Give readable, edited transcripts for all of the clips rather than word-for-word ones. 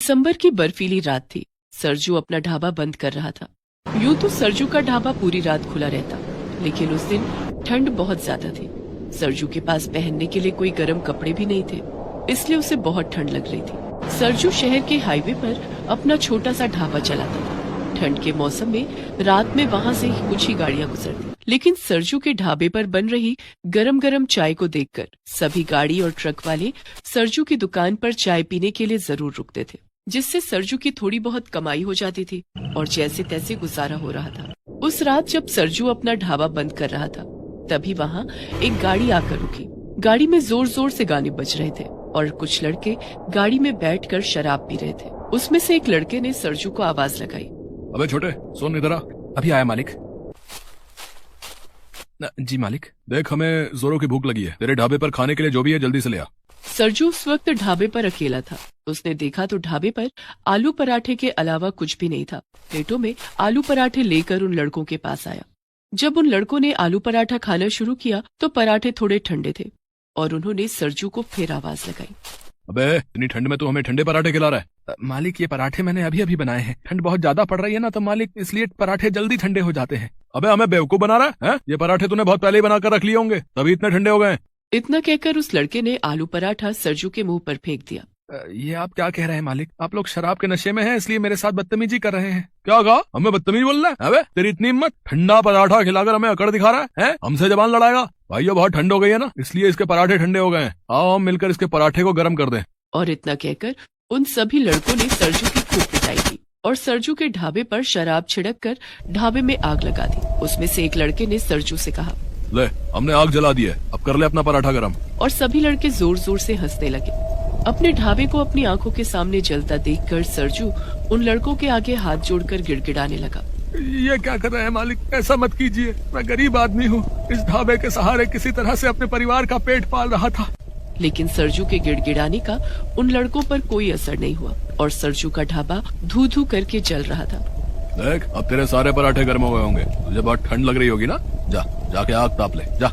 दिसंबर की बर्फीली रात थी। सरजू अपना ढाबा बंद कर रहा था। यूं तो सरजू का ढाबा पूरी रात खुला रहता, लेकिन उस दिन ठंड बहुत ज्यादा थी। सरजू के पास पहनने के लिए कोई गर्म कपड़े भी नहीं थे, इसलिए उसे बहुत ठंड लग रही थी। सरजू शहर के हाईवे पर अपना छोटा सा ढाबा चलाता था। ठंड के मौसम में रात में वहाँ से कुछ ही गाड़ियाँ गुजरती, लेकिन सरजू के ढाबे पर बन रही गरम गरम चाय को देखकर सभी गाड़ी और ट्रक वाले सरजू की दुकान पर चाय पीने के लिए जरूर रुकते थे, जिससे सरजू की थोड़ी बहुत कमाई हो जाती थी और जैसे तैसे गुजारा हो रहा था। उस रात जब सरजू अपना ढाबा बंद कर रहा था, तभी वहाँ एक गाड़ी आकर रुकी। गाड़ी में जोर जोर से गाने बज रहे थे और कुछ लड़के गाड़ी में बैठकर शराब पी रहे थे। उसमें से एक लड़के ने सरजू को आवाज लगाई, अबे छोटे, सुन इधर आ। अभी आया मालिक। जी मालिक। देख, हमें जोरों की भूख लगी है। तेरे ढाबे पर खाने के लिए जो भी है जल्दी से ले आ। सरजू उस वक्त ढाबे पर अकेला था। उसने देखा तो ढाबे पर आलू पराठे के अलावा कुछ भी नहीं था। प्लेटों में आलू पराठे लेकर उन लड़कों के पास आया। जब उन लड़कों ने आलू पराठा खाना शुरू किया तो पराठे थोड़े ठंडे थे और उन्होंने सरजू को फिर आवाज लगाई, अबे इतनी ठंड में तू हमें ठंडे पराठे खिला रहा है? मालिक, ये पराठे मैंने अभी अभी बनाए हैं। ठंड बहुत ज्यादा पड़ रही है ना, तो मालिक इसलिए पराठे जल्दी ठंडे हो जाते हैं। अबे हमें बेवकूफ बना रहा है? ये पराठे तूने बहुत पहले ही बनाकर रख लिए होंगे, तभी इतने ठंडे हो गए। इतना कहकर उस लड़के ने आलू पराठा सरजू के मुंह पर फेंक दिया। ये आप क्या कह रहे हैं मालिक? आप लोग शराब के नशे में हैं, इसलिए मेरे साथ बदतमीजी कर रहे हैं। क्या कहा? हमें बदतमीज बोल रहा है? अबे तेरी इतनी हिम्मत, ठंडा पराठा खिलाकर हमें अकड़ दिखा रहा है? हमसे जबान लड़ाएगा? भाइयों, बहुत ठंड हो गई है ना, इसलिए इसके पराठे ठंडे हो गए हैं। आओ हम मिलकर इसके पराठे को गर्म कर दें। और इतना कहकर उन सभी लड़कों ने सरजू की खूब पिटाई की और सरजू के ढाबे पर शराब छिड़क कर ढाबे में आग लगा दी। उसमें से एक लड़के ने सरजू से कहा, ले, हमने आग जला दी है, अब कर ले अपना पराठा गरम। और सभी लड़के जोर जोर से हंसने लगे। अपने ढाबे को अपनी आंखों के सामने जलता देखकर सरजू उन लड़कों के आगे हाथ जोड़कर गिड़गिड़ाने लगा, ये क्या कर रहे हैं मालिक? ऐसा मत कीजिए, मैं गरीब आदमी हूँ। इस ढाबे के सहारे किसी तरह से अपने परिवार का पेट पाल रहा था। लेकिन सरजू के गिड़गिड़ाने का उन लड़कों पर कोई असर नहीं हुआ और सरजू का ढाबा धू धू करके जल रहा था। देख, अब तेरे सारे पराठे गर्म हो गए होंगे। तुझे बहुत ठंड लग रही होगी ना? जाके आग ताप ले, जा।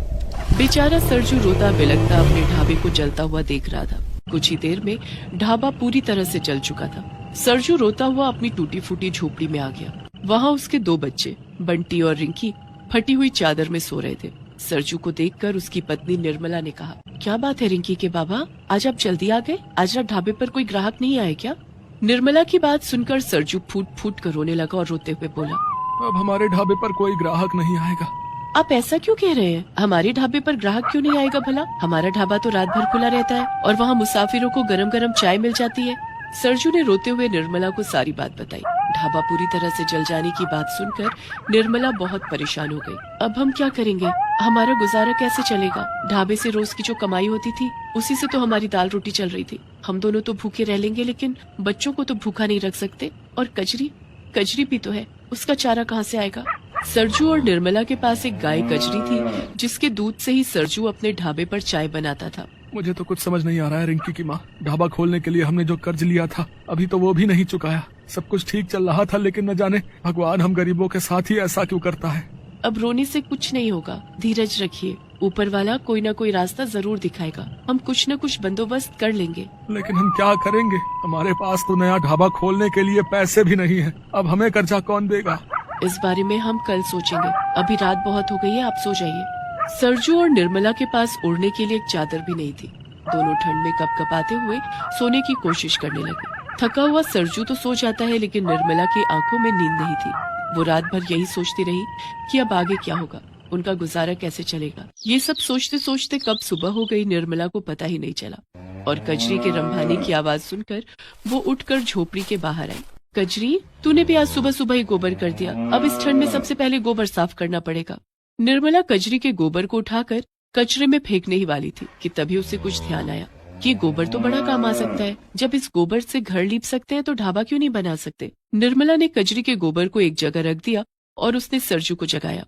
बेचारा सरजू रोता बिलखता अपने ढाबे को जलता हुआ देख रहा था। कुछ ही देर में ढाबा पूरी तरह से जल चुका था। सरजू रोता हुआ अपनी टूटी फूटी झोपड़ी में आ गया। वहाँ उसके दो बच्चे बंटी और रिंकी फटी हुई चादर में सो रहे थे। सरजू को देखकर उसकी पत्नी निर्मला ने कहा, क्या बात है रिंकी के बाबा, आज आप जल्दी आ गए? आज रात ढाबे पर कोई ग्राहक नहीं आए क्या? निर्मला की बात सुनकर सरजू फूट फूट कर रोने लगा और रोते हुए बोला, अब हमारे ढाबे पर कोई ग्राहक नहीं आएगा। आप ऐसा क्यों कह रहे हैं? हमारे ढाबे पर ग्राहक क्यों नहीं आएगा भला? हमारा ढाबा तो रात भर खुला रहता है और वहाँ मुसाफिरों को गरम गरम चाय मिल जाती है। सरजू ने रोते हुए निर्मला को सारी बात बताई। ढाबा पूरी तरह से जल जाने की बात सुनकर निर्मला बहुत परेशान हो गई। अब हम क्या करेंगे? हमारा गुजारा कैसे चलेगा? ढाबे से रोज की जो कमाई होती थी, उसी से तो हमारी दाल रोटी चल रही थी। हम दोनों तो भूखे रह लेंगे, लेकिन बच्चों को तो भूखा नहीं रख सकते। और कजरी भी तो है, उसका चारा कहाँ से आएगा? सरजू और निर्मला के पास एक गाय कजरी थी, जिसके दूध से ही सरजू अपने ढाबे पर चाय बनाता था। मुझे तो कुछ समझ नहीं आ रहा है रिंकी की माँ। ढाबा खोलने के लिए हमने जो कर्ज लिया था, अभी तो वो भी नहीं चुकाया। सब कुछ ठीक चल रहा था, लेकिन न जाने भगवान हम गरीबों के साथ ही ऐसा क्यों करता है। अब रोने से कुछ नहीं होगा, धीरज रखिए। ऊपर वाला कोई न कोई रास्ता जरूर दिखाएगा। हम कुछ न कुछ बंदोबस्त कर लेंगे। लेकिन हम क्या करेंगे? हमारे पास तो नया ढाबा खोलने के लिए पैसे भी नहीं है। अब हमें कर्जा कौन देगा? इस बारे में हम कल सोचेंगे। अभी रात बहुत हो गई है, आप सो जाइए। सरजू और निर्मला के पास ओढ़ने के लिए एक चादर भी नहीं थी। दोनों ठंड में कपकपाते हुए सोने की कोशिश करने लगे। थका हुआ सरजू तो सो जाता है, लेकिन निर्मला की आंखों में नींद नहीं थी। वो रात भर यही सोचती रही कि अब आगे क्या होगा, उनका गुजारा कैसे चलेगा। ये सब सोचते सोचते कब सुबह हो गई, निर्मला को पता ही नहीं चला। और कजरी के रंभाने की आवाज सुनकर वो उठकर झोपड़ी के बाहर आई। कजरी, तूने भी आज सुबह सुबह ही गोबर कर दिया। अब इस ठंड में सबसे पहले गोबर साफ करना पड़ेगा। निर्मला कजरी के गोबर को उठाकर कचरे में फेंकने ही वाली थी कि तभी उसे कुछ ध्यान आया कि गोबर तो बड़ा काम आ सकता है। जब इस गोबर से घर लीप सकते हैं तो ढाबा क्यों नहीं बना सकते? निर्मला ने कजरी के गोबर को एक जगह रख दिया और उसने सरजू को जगाया।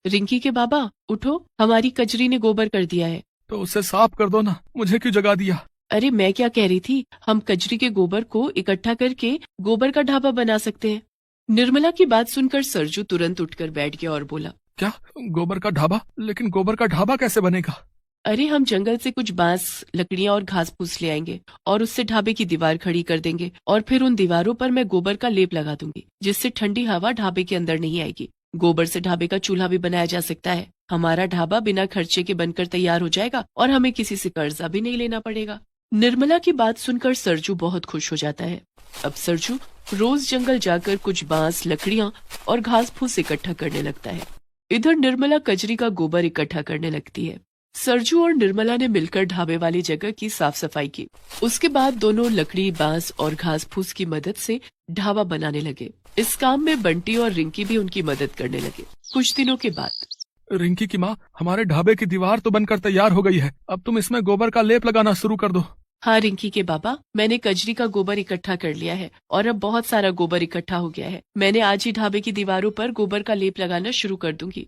रिंकी के बाबा, उठो, हमारी कजरी ने गोबर कर दिया है। तो उसे साफ कर दो ना, मुझे क्यों जगा दिया? अरे मैं क्या कह रही थी, हम कजरी के गोबर को इकट्ठा करके गोबर का ढाबा बना सकते हैं। निर्मला की बात सुनकर सरजू तुरंत उठकर बैठ गया और बोला, क्या गोबर का ढाबा? लेकिन गोबर का ढाबा कैसे बनेगा? अरे हम जंगल से कुछ बांस, लकड़ियां और घास फूस ले आएंगे और उससे ढाबे की दीवार खड़ी कर देंगे और फिर उन दीवारों पर मैं गोबर का लेप लगा दूंगी, जिससे ठंडी हवा ढाबे के अंदर नहीं आएगी। गोबर से ढाबे का चूल्हा भी बनाया जा सकता है। हमारा ढाबा बिना खर्चे के बनकर तैयार हो जाएगा और हमें किसी से कर्जा भी नहीं लेना पड़ेगा। निर्मला की बात सुनकर सरजू बहुत खुश हो जाता है। अब सरजू रोज जंगल जाकर कुछ बांस, लकड़ियां और घास फूस इकट्ठा करने लगता है। इधर निर्मला कजरी का गोबर इकट्ठा करने लगती है। सरजू और निर्मला ने मिलकर ढाबे वाली जगह की साफ सफाई की। उसके बाद दोनों लकड़ी, बांस और घास फूस की मदद से ढाबा बनाने लगे। इस काम में बंटी और रिंकी भी उनकी मदद करने लगे। कुछ दिनों के बाद रिंकी की माँ, हमारे ढाबे की दीवार तो बनकर तैयार हो गई है, अब तुम इसमें गोबर का लेप लगाना शुरू कर दो। हाँ रिंकी के बाबा, मैंने कजरी का गोबर इकट्ठा कर लिया है और अब बहुत सारा गोबर इकट्ठा हो गया है। मैंने आज ही ढाबे की दीवारों पर गोबर का लेप लगाना शुरू कर दूंगी।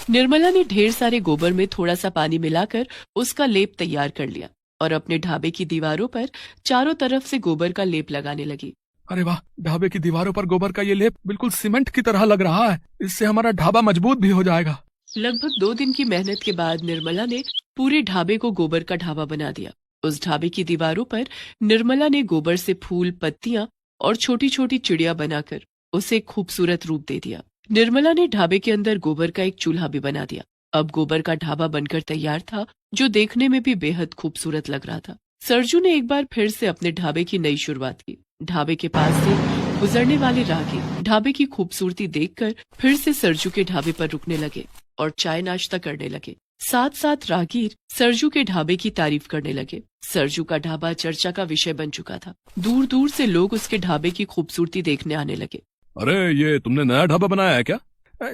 निर्मला ने ढेर सारे गोबर में थोड़ा सा पानी मिलाकर उसका लेप तैयार कर लिया और अपने ढाबे की दीवारों पर चारों तरफ से गोबर का लेप लगाने लगी। अरे वाह, ढाबे की दीवारों पर गोबर का ये लेप बिल्कुल सीमेंट की तरह लग रहा है। इससे हमारा ढाबा मजबूत भी हो जाएगा। लगभग 2 दिन की मेहनत के बाद निर्मला ने पूरे ढाबे को गोबर का ढाबा बना दिया। उस ढाबे की दीवारों पर निर्मला ने गोबर से फूल, पत्तियां और छोटी छोटी चिड़िया बनाकर उसे खूबसूरत रूप दे दिया। निर्मला ने ढाबे के अंदर गोबर का एक चूल्हा भी बना दिया। अब गोबर का ढाबा बनकर तैयार था, जो देखने में भी बेहद खूबसूरत लग रहा था। सरजू ने एक बार फिर से अपने ढाबे की नई शुरुआत की। ढाबे के पास से गुजरने वाले राहगीर ढाबे की खूबसूरती देखकर फिर से सरजू के ढाबे पर रुकने लगे और चाय नाश्ता करने लगे। साथ साथ राहगीर सरजू के ढाबे की तारीफ करने लगे। सरजू का ढाबा चर्चा का विषय बन चुका था। दूर दूर से लोग उसके ढाबे की खूबसूरती देखने आने लगे। अरे ये तुमने नया ढाबा बनाया है क्या?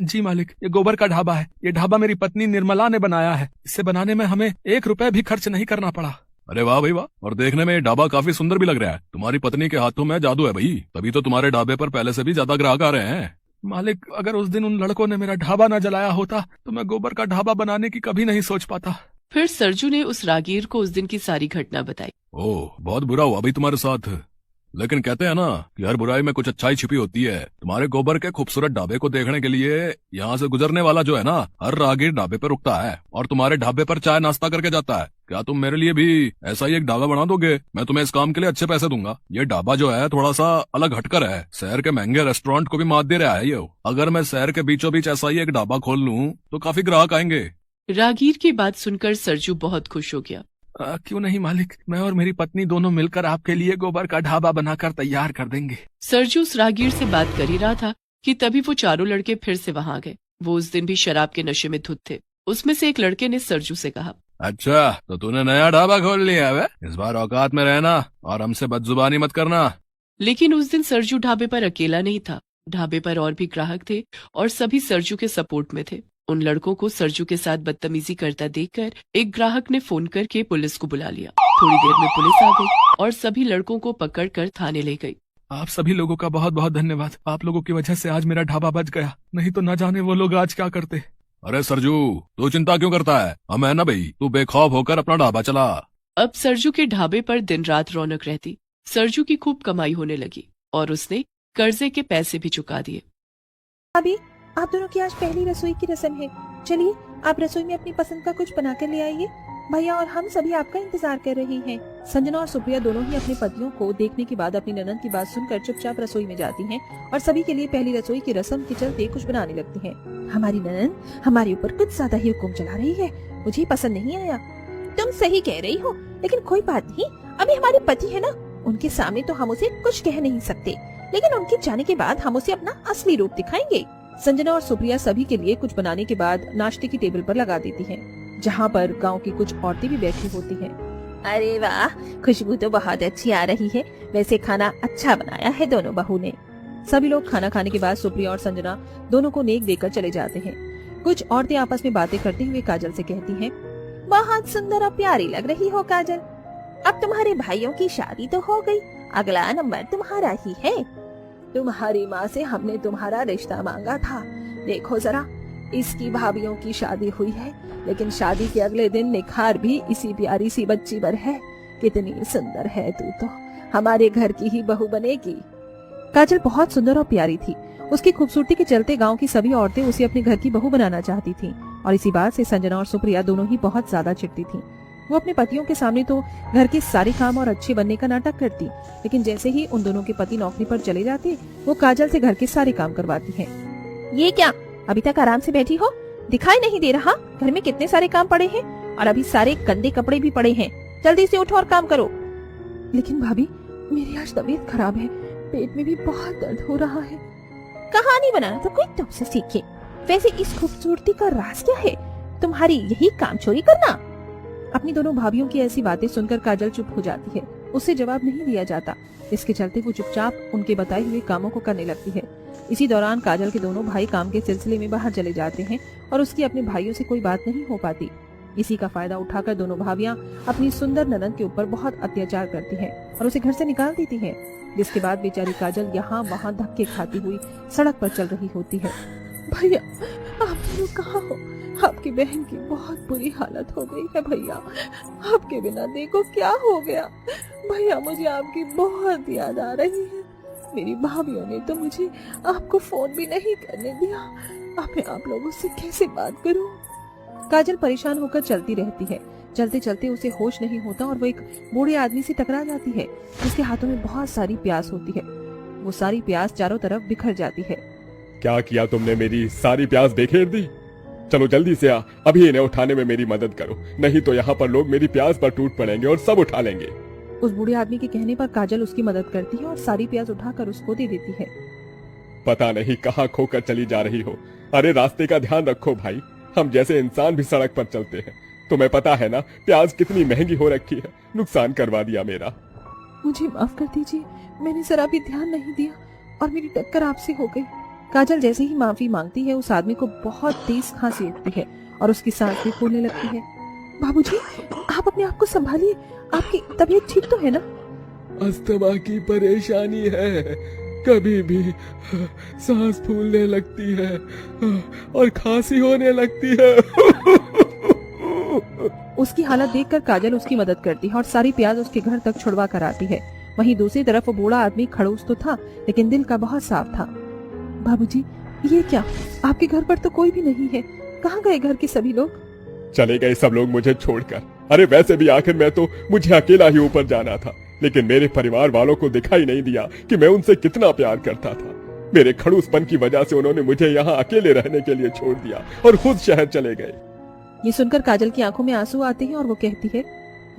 जी मालिक, ये गोबर का ढाबा है। ये ढाबा मेरी पत्नी निर्मला ने बनाया है। इसे बनाने में हमें 1 रुपए भी खर्च नहीं करना पड़ा। अरे वाह भाई वाह, और देखने में ये ढाबा काफी सुंदर भी लग रहा है। तुम्हारी पत्नी के हाथों में जादू है भाई, तभी तो तुम्हारे ढाबे पर पहले से भी ज्यादा ग्राहक आ रहे हैं। मालिक, अगर उस दिन उन लड़कों ने मेरा ढाबा न जलाया होता तो मैं गोबर का ढाबा बनाने की कभी नहीं सोच पाता। फिर सरजू ने उस राहगीर को उस दिन की सारी घटना बताई। ओह, बहुत बुरा हुआ भाई तुम्हारे साथ, लेकिन कहते हैं ना कि हर बुराई में कुछ अच्छाई छिपी होती है। तुम्हारे गोबर के खूबसूरत ढाबे को देखने के लिए यहाँ से गुजरने वाला जो है ना, हर राहगीर ढाबे पर रुकता है और तुम्हारे ढाबे पर चाय नाश्ता करके जाता है। क्या तुम मेरे लिए भी ऐसा ही एक ढाबा बना दोगे? मैं तुम्हें इस काम के लिए अच्छे पैसे दूंगा। ये ढाबा जो है थोड़ा सा अलग हटकर है, शहर के महंगे रेस्टोरेंट को भी मात दे रहा है ये। अगर मैं शहर के बीचों बीच ऐसा ही एक ढाबा खोल लूँ तो काफी ग्राहक आएंगे। राहगीर की बात सुनकर सरजू बहुत खुश हो गया। क्यों नहीं मालिक, मैं और मेरी पत्नी दोनों मिलकर आपके लिए गोबर का ढाबा बनाकर तैयार कर देंगे। सरजू उस राहगीर से बात कर ही रहा था कि तभी वो चारों लड़के फिर से वहां आ गए। वो उस दिन भी शराब के नशे में धुत थे। उसमें से एक लड़के ने सरजू से कहा, अच्छा तो तूने नया ढाबा खोल लिया है? इस बार औकात में रहना और हमसे बदजुबानी मत करना। लेकिन उस दिन सरजू ढाबे पर अकेला नहीं था। ढाबे पर और भी ग्राहक थे और सभी सरजू के सपोर्ट में थे। उन लड़कों को सरजू के साथ बदतमीजी करता देखकर एक ग्राहक ने फोन करके पुलिस को बुला लिया। थोड़ी देर में पुलिस आ गई और सभी लड़कों को पकड़कर थाने ले गई। आप सभी लोगों का बहुत बहुत धन्यवाद। आप लोगों की वजह से आज मेरा ढाबा बच गया, नहीं तो न जाने वो लोग आज क्या करते। अरे सरजू, तू चिंता क्यों करता है? हम है ना भाई, तू बेखौफ होकर अपना ढाबा चला। अब सरजू के ढाबे पर दिन रात रौनक रहती। सरजू की खूब कमाई होने लगी और उसने कर्जे के पैसे भी चुका दिए। अभी आप दोनों की आज पहली रसोई की रस्म है। चलिए आप रसोई में अपनी पसंद का कुछ बना कर ले आइए। भैया और हम सभी आपका इंतजार कर रहे हैं। संजना और सुप्रिया दोनों ही अपने पतियों को देखने के बाद अपनी ननद की बात सुनकर चुपचाप रसोई में जाती हैं और सभी के लिए पहली रसोई की रस्म के चलते कुछ बनाने लगती हैं। हमारी ननद हमारे ऊपर कुछ ज्यादा ही हुक्म चला रही है, मुझे पसंद नहीं आया। तुम सही कह रही हो, लेकिन कोई बात नहीं, अभी हमारे पति है ना, उनके सामने तो हम उसे कुछ कह नहीं सकते, लेकिन उनके जाने के बाद हम उसे अपना असली रूप दिखाएंगे। संजना और सुप्रिया सभी के लिए कुछ बनाने के बाद नाश्ते की टेबल पर लगा देती हैं, जहाँ पर गांव की कुछ औरतें भी बैठी होती हैं। अरे वाह, खुशबू तो बहुत अच्छी आ रही है। वैसे खाना अच्छा बनाया है दोनों बहू ने। सभी लोग खाना खाने के बाद सुप्रिया और संजना दोनों को नेक देकर चले जाते हैं। कुछ औरतें आपस में बातें करते हुए काजल से कहती हैं, बहुत सुंदर और प्यारी लग रही हो काजल। अब तुम्हारे भाइयों की शादी तो हो गई, अगला नंबर तुम्हारा ही है। तुम्हारी माँ से हमने तुम्हारा रिश्ता मांगा था। देखो जरा, इसकी भाभीियों की शादी हुई है, लेकिन शादी के अगले दिन निखार भी इसी प्यारी सी बच्ची पर है। कितनी सुंदर है तू तो, हमारे घर की ही बहू बनेगी। काजल बहुत सुंदर और प्यारी थी। उसकी खूबसूरती के चलते गांव की सभी औरतें उसे अपने घर की बहू बनाना चाहती थीं। और इसी बात से संजना और सुप्रिया दोनों ही बहुत ज्यादा चिढ़ती थीं। वो अपने पतियों के सामने तो घर के सारे काम और अच्छे बनने का नाटक करती, लेकिन जैसे ही उन दोनों के पति नौकरी पर चले जाते वो काजल से घर के सारे काम करवाती हैं। ये क्या, अभी तक आराम से बैठी हो? दिखाई नहीं दे रहा घर में कितने सारे काम पड़े हैं, और अभी सारे गंदे कपड़े भी पड़े हैं। जल्दी से उठो और काम करो। लेकिन भाभी, मेरी आज तबीयत खराब है, पेट में भी बहुत दर्द हो रहा है। कहानी बनाना तो कोई तुमसे सीखे। वैसे इस खूबसूरती का राज क्या है? तुम्हारी यही काम चोरी करना। अपनी दोनों भाभियों की ऐसी बातें सुनकर काजल चुप हो जाती है। उससे जवाब नहीं दिया जाता। इसके चलते वो चुपचाप उनके बताए हुए कामों को करने लगती है। इसी दौरान काजल के दोनों भाई काम के सिलसिले में बाहर चले जाते हैं और उसकी अपने भाइयों से कोई बात नहीं हो पाती। इसी का फायदा उठाकर दोनों भाभियां अपनी सुंदर ननद के ऊपर बहुत अत्याचार करती हैं और उसे घर से निकाल देती हैं, जिसके बाद बेचारी काजल यहाँ वहाँ धक्के खाती हुई सड़क पर चल रही होती है। भैया, आप लोग कहाँ हो? आपकी बहन की बहुत बुरी हालत हो गई है भैया। आपके बिना देखो क्या हो गया। भैया, मुझे आपकी बहुत याद आ रही है। मेरी भाभियों ने तो मुझे आपको फोन भी नहीं करने दिया। अब मैं आप लोगों से कैसे बात करूं? काजल परेशान होकर चलती रहती है। चलते चलते उसे होश नहीं होता और वो एक बूढ़े आदमी से टकरा जाती है, जिसके हाथों में बहुत सारी प्यास होती है। वो सारी प्यास चारों तरफ बिखर जाती है। क्या किया तुमने? मेरी सारी प्यास बिखेर दी। चलो जल्दी से आ, अभी इन्हें उठाने में मेरी मदद करो, नहीं तो यहाँ पर लोग मेरी प्यास पर टूट पड़ेंगे और सब उठा लेंगे। उस बूढ़े आदमी के कहने पर काजल उसकी मदद करती है और सारी प्याज उठाकर उसको दे देती है। पता नहीं कहाँ खोकर चली जा रही हो। अरे रास्ते का ध्यान रखो भाई, हम जैसे इंसान भी सड़क पर चलते हैं। तुम्हें पता है ना प्याज कितनी महंगी हो रखी है। नुकसान करवा दिया मेरा। मुझे माफ कर दीजिए, मैंने जरा भी ध्यान नहीं दिया और मेरी टक्कर आपसे हो गई। काजल जैसे ही माफी मांगती है, उस आदमी को बहुत तेज खांसी उठती है और उसकी सांस भी फूलने लगती है। बाबूजी, आप अपने आप को संभालिए, आपकी तबीयत ठीक तो है ना? अस्थमा की परेशानी है, कभी भी सांस फूलने लगती है और खांसी होने लगती है। उसकी हालत देखकर काजल उसकी मदद करती है और सारी प्याज उसके घर तक छुड़वा कर आती है। वहीं दूसरी तरफ वो बूढ़ा आदमी खड़ूस तो था, लेकिन दिल का बहुत साफ था। बाबूजी, ये क्या, आपके घर पर तो कोई भी नहीं है। कहाँ गए घर के सभी लोग? चले गए सब लोग मुझे छोड़कर। अरे वैसे भी आखिर मैं तो मुझे अकेला ही ऊपर जाना था, लेकिन मेरे परिवार वालों को दिखाई नहीं दिया कि मैं उनसे कितना प्यार करता था। मेरे खड़ूसपन की वजह से उन्होंने मुझे यहाँ अकेले रहने के लिए छोड़ दिया और खुद शहर चले गए। ये सुनकर काजल की आंखों में आंसू आते हैं और वो कहती है,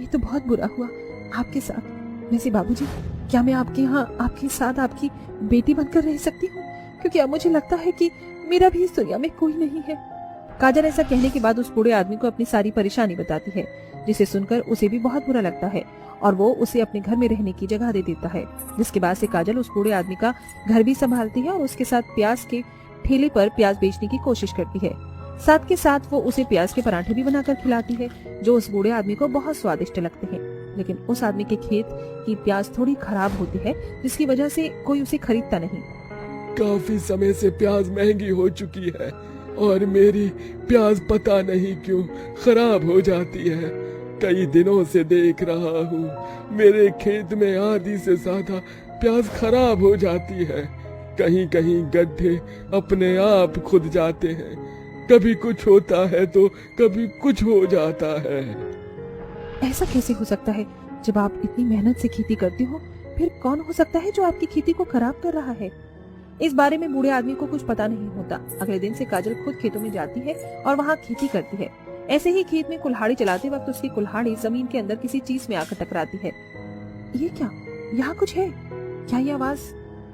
ये तो बहुत बुरा हुआ आपके साथ। वैसे बाबूजी, क्या मैं आपके यहाँ आपके साथ आपकी बेटी बनकर रह सकती हूँ? क्योंकि अब मुझे लगता है कि मेरा भी इस दुनिया में कोई नहीं है। काजल ऐसा कहने के बाद उस बूढ़े आदमी को अपनी सारी परेशानी बताती है, जिसे सुनकर उसे भी बहुत बुरा लगता है और वो उसे अपने घर में रहने की जगह दे देता है। जिसके बाद से काजल उस बूढ़े आदमी का घर भी संभालती है और उसके साथ प्याज के ठेले पर प्याज बेचने की कोशिश करती है। साथ के साथ वो उसे प्याज के पराठे भी बनाकर खिलाती है, जो उस बूढ़े आदमी को बहुत स्वादिष्ट लगते हैं। लेकिन उस आदमी के खेत की प्याज थोड़ी खराब होती है, जिसकी वजह से कोई उसे खरीदता नहीं। काफी समय से प्याज महंगी हो चुकी है और मेरी प्याज पता नहीं क्यों खराब हो जाती है। कई दिनों से देख रहा हूँ मेरे खेत में आधी से ज्यादा प्याज खराब हो जाती है। कहीं कहीं गड्ढे अपने आप खुद जाते हैं, कभी कुछ होता है तो कभी कुछ हो जाता है। ऐसा कैसे हो सकता है? जब आप इतनी मेहनत से खेती करते हो, फिर कौन हो सकता है जो आपकी खेती को खराब कर रहा है? इस बारे में बूढ़े आदमी को कुछ पता नहीं होता। अगले दिन से काजल खुद खेतों में जाती है और वहाँ खेती करती है। ऐसे ही खेत में कुल्हाड़ी चलाते वक्त उसकी कुल्हाड़ी जमीन के अंदर किसी चीज में आकर टकराती है। ये क्या, यहाँ कुछ है? क्या ये आवाज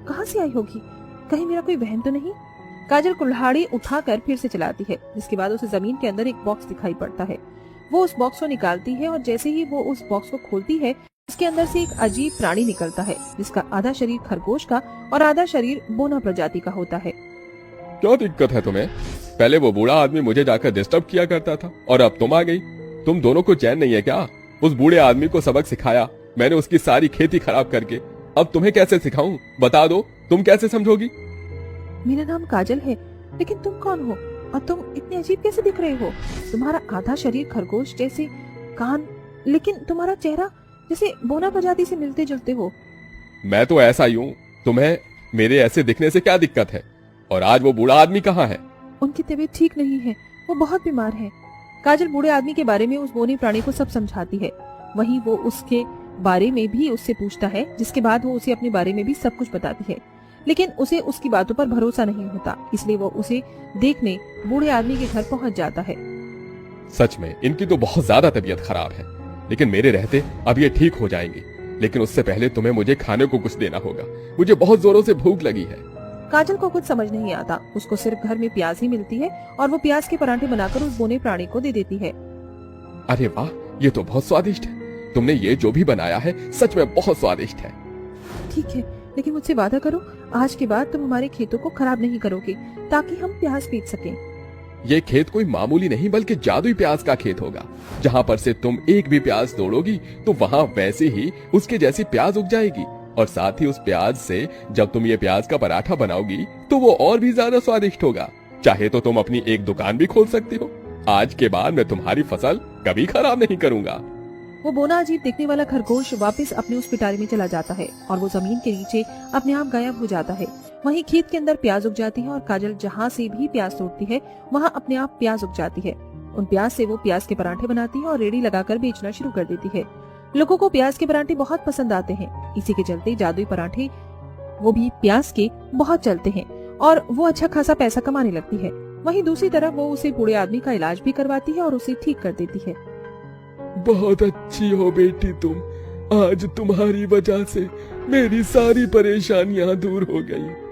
कहाँ से आई होगी? कहीं मेरा कोई वहम तो नहीं? काजल कुल्हाड़ी उठाकर फिर से चलाती है, जिसके बाद उसे जमीन के अंदर एक बॉक्स दिखाई पड़ता है। वो उस बॉक्स को निकालती है और जैसे ही वो उस बॉक्स को खोलती है, उसके अंदर से एक अजीब प्राणी निकलता है, जिसका आधा शरीर खरगोश का और आधा शरीर बोना प्रजाति का होता है। क्या दिक्कत है तुम्हें? पहले वो बूढ़ा आदमी मुझे जाकर डिस्टर्ब किया करता था और अब तुम आ गई। तुम दोनों को चैन नहीं है क्या? उस बूढ़े आदमी को सबक सिखाया मैंने, उसकी सारी खेती खराब करके। अब तुम्हें कैसे सिखाऊं? बता दो, तुम कैसे समझोगी? मेरा नाम काजल है, लेकिन तुम कौन हो और तुम इतने अजीब कैसे दिख रहे हो? तुम्हारा आधा शरीर खरगोश जैसे, कान, लेकिन तुम्हारा चेहरा जैसे बोना प्रजाति से मिलते जुलते हो। मैं तो ऐसा ही हूँ, तुम्हें मेरे ऐसे दिखने से क्या दिक्कत है? और आज वो बूढ़ा आदमी कहाँ है? उनकी तबीयत ठीक नहीं है, वो बहुत बीमार है। काजल बूढ़े आदमी के बारे में उस बौने प्राणी को सब समझाती है। वहीं वो उसके बारे में भी उससे पूछता है, जिसके बाद वो उसे अपने बारे में भी सब कुछ बताती है। लेकिन उसे उसकी बातों पर भरोसा नहीं होता, इसलिए वो उसे देखने बूढ़े आदमी के घर पहुंच जाता है। सच में इनकी तो बहुत ज्यादा तबीयत खराब है, लेकिन मेरे रहते अब ये ठीक हो जाएंगी। लेकिन उससे पहले तुम्हें मुझे खाने को कुछ देना होगा, मुझे बहुत जोरों से भूख लगी है। काजल को कुछ समझ नहीं आता, उसको सिर्फ घर में प्याज ही मिलती है और वो प्याज के पराठे बनाकर उस बौने प्राणी को दे देती है। अरे वाह, ये तो बहुत स्वादिष्ट है। तुमने ये जो भी बनाया है सच में बहुत स्वादिष्ट है। ठीक है, लेकिन मुझसे वादा करो, आज के बाद तुम हमारे खेतों को खराब नहीं करोगे, ताकि हम प्याज बेच सकें। ये खेत कोई मामूली नहीं बल्कि जादुई प्याज का खेत होगा। जहाँ पर से तुम एक भी प्याज तोड़ोगी तो वहाँ वैसे ही उसके जैसी प्याज उग जाएगी, और साथ ही उस प्याज से जब तुम ये प्याज का पराठा बनाओगी तो वो और भी ज्यादा स्वादिष्ट होगा। चाहे तो तुम अपनी एक दुकान भी खोल सकती हो। आज के बाद मैं तुम्हारी फसल कभी खराब नहीं करूँगा। वो बौना अजीब दिखने वाला खरगोश वापस अपने उस पिटारी में चला जाता है और वो जमीन के नीचे अपने आप गायब हो जाता है। वहीं खेत के अंदर प्याज उग जाती है और काजल जहाँ से भी प्याज तोड़ती है वहाँ अपने आप प्याज उग जाती है। उन प्याज से वो प्याज के पराठे बनाती है और रेडी लगाकर बेचना शुरू कर देती है। लोगों को प्याज के पराठे बहुत पसंद आते हैं, इसी के चलते जादुई पराठे वो भी प्याज के बहुत चलते हैं और वो अच्छा खासा पैसा कमाने लगती है। वहीं दूसरी तरफ वो उसे बूढ़े आदमी का इलाज भी करवाती है और उसे ठीक कर देती है। बहुत अच्छी हो बेटी तुम, आज तुम्हारी वजह से मेरी सारी परेशानियां दूर हो गई।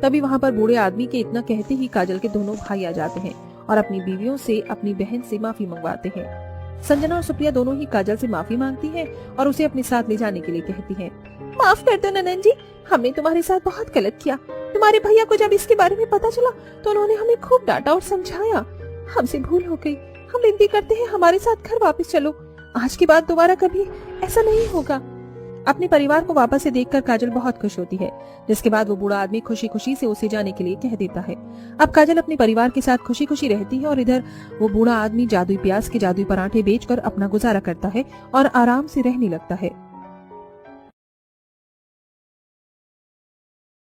तभी वहाँ पर बूढ़े आदमी के इतना कहते ही काजल के दोनों भाई आ जाते हैं और अपनी बीवियों से अपनी बहन से माफी मंगवाते हैं। संजना और सुप्रिया दोनों ही काजल से माफी मांगती हैं और उसे अपने साथ ले जाने के लिए कहती हैं। माफ कर दो ननन जी, हमने तुम्हारे साथ बहुत गलत किया। तुम्हारे भैया को जब इसके बारे में पता चला तो उन्होंने हमें खूब डांटा और समझाया। हमसे भूल हो गई, हम विनती करते हैं हमारे साथ घर वापस चलो। आज के बाद दोबारा कभी ऐसा नहीं होगा। अपने परिवार को वापस से देखकर काजल बहुत खुश होती है, जिसके बाद वो बूढ़ा आदमी खुशी खुशी से उसे जाने के लिए कह देता है। अब काजल अपने परिवार के साथ खुशी खुशी रहती है और इधर वो बूढ़ा आदमी जादुई प्याज के जादुई पराठे बेचकर अपना गुजारा करता है और आराम से रहने लगता है।